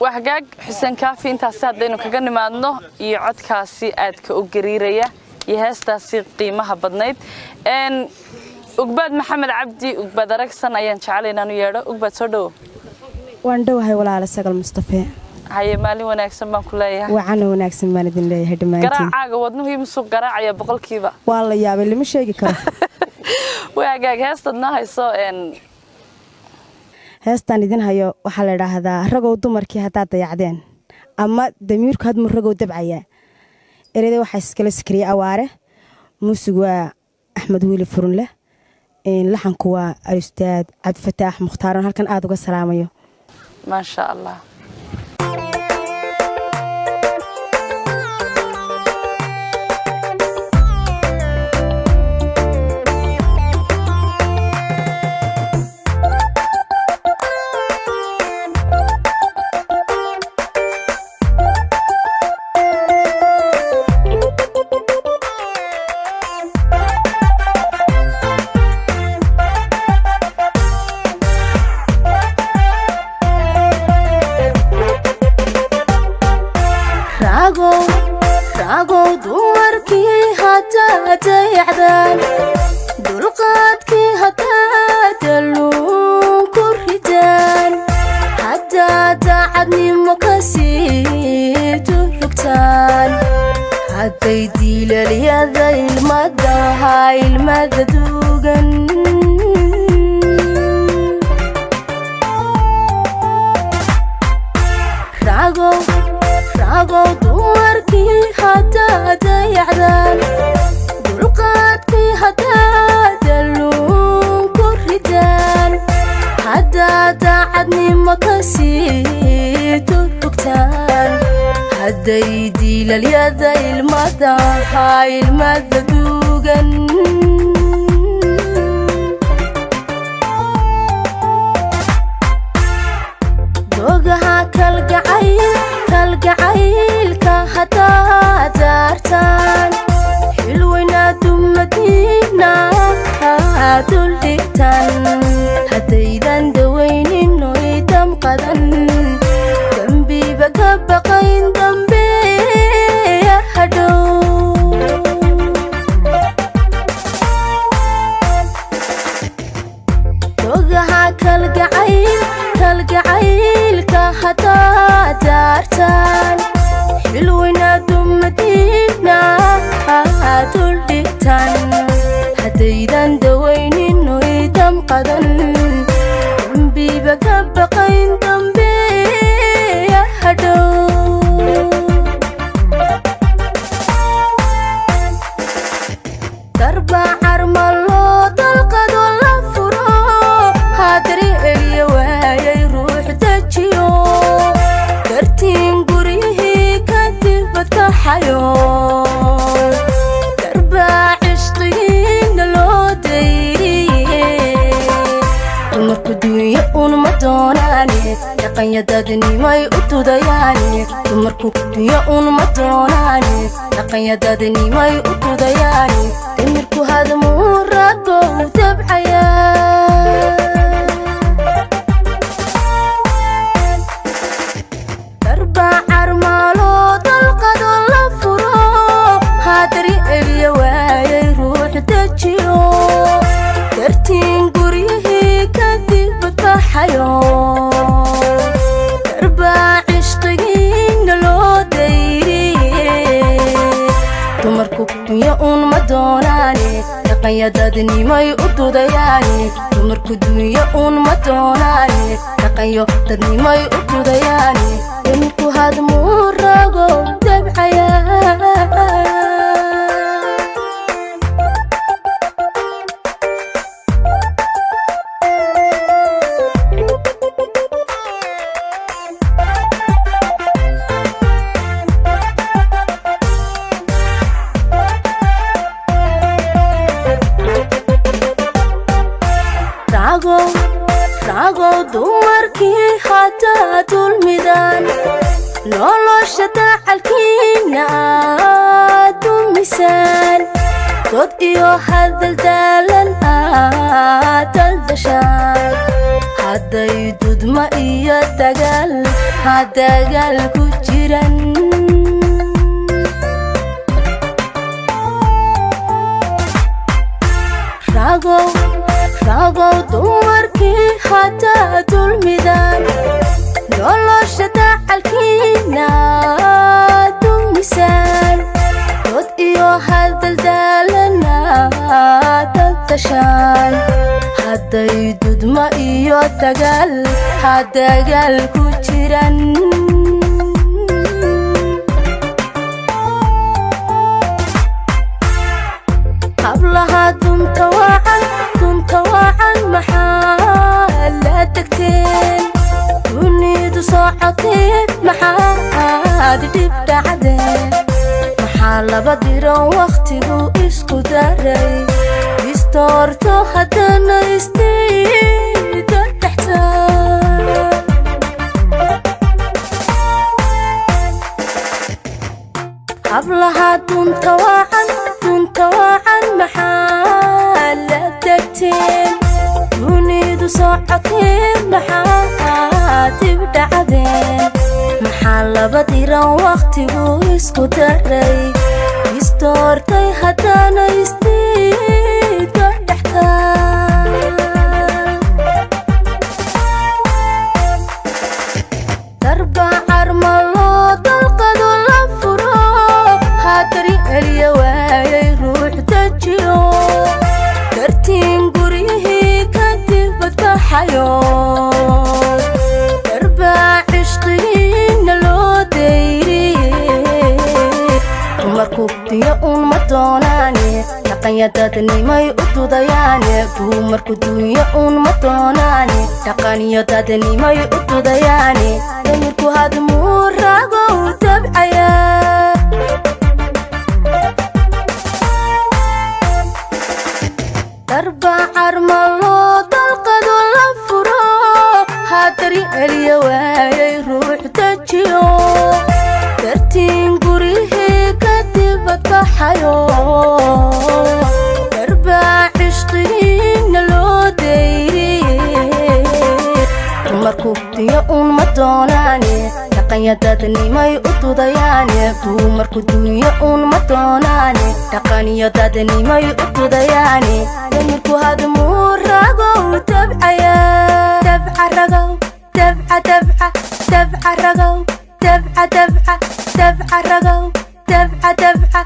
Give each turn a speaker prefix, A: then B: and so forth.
A: وحقاق حسين كافي انت سادينو kaga nimaadno iyo codkaasi aad ka u gariiraya iyo heestaasi qiimaha badnayd Ugbad Maxamed Cabdi Ugbad Aragsan ayaan jecelaynaa inuu yeedho Ugbad soo dhaw
B: waan dhawahay walaal Sagal Mustafa
A: haye maalin wanaagsan baan ku leeyahay
B: waxaan wanaagsan baan idin leeyahay dhamaantiin
A: garaacaga wadnuhu imsuu garaacaya boqolkiiba
B: waa la yaabay lama sheegi karo
A: waxaagaag heestadna hayso
B: heestan idin hayo waxa la yiraahdaa ragow dumarkii hadaa dayacdeen ama damiirku had muragow dabcaya ereyada waxa iskala sikriya awaare muusigu waa Axmed Wiili Furunle laxanku waa Ustaad Cabdi Fataax Mukhtaar halkan aad uga salaamayo
A: ma sha Allah
B: hadday dudma iyo dagaal ku jiran ragow dumarkii hataa dulmidaan nolosha dacalkiina dumisaan dod iyo hadaldaalana dadtashaan hadday dudma iyo dagaal ku jiran hablaha dunta wacan maxaa la tagteen dunidu socoteen maxaad dhib dhacdeen maxaa laba diro wakhtigu isku daray istoorto haddana istiida dhextaan hablaha dunta wacan maxaa la tagteen dunidu socoteen maxaad dib dhacdeen maxaa laba diran wakhtigu isku daray istoortay haddana istiida dhextaan darba carmaloo dalqadu la furo haddari eliya waayay ruux dajiyo dartiin guryihii kadib badbaxayo darbaa cishqigiina loo dayriyey dumarku dunya ma doonaane dhaqanyadadnimay u dudayaane dumarku dunya ma doonaane dhaqanyadadnimay u dudayaane damirku hadmuu ragow dabcaya darba carmaloo dalqadu la furo haddari eliya waayay ruux dajiyo dartiin guryihii kadib badbaxayo darbaa cishqigiina loo dayriyey dumarku dunya ma doonaane dhaqanyadadnimay u dudayaane dumarku dunya ma doonaane dhaqanyadadnimay u dudayaane damirku hadmuu ragow dabcaya dabca ragow dabca dabca dabca ragow dabca dabca dabca ragow dabca dabca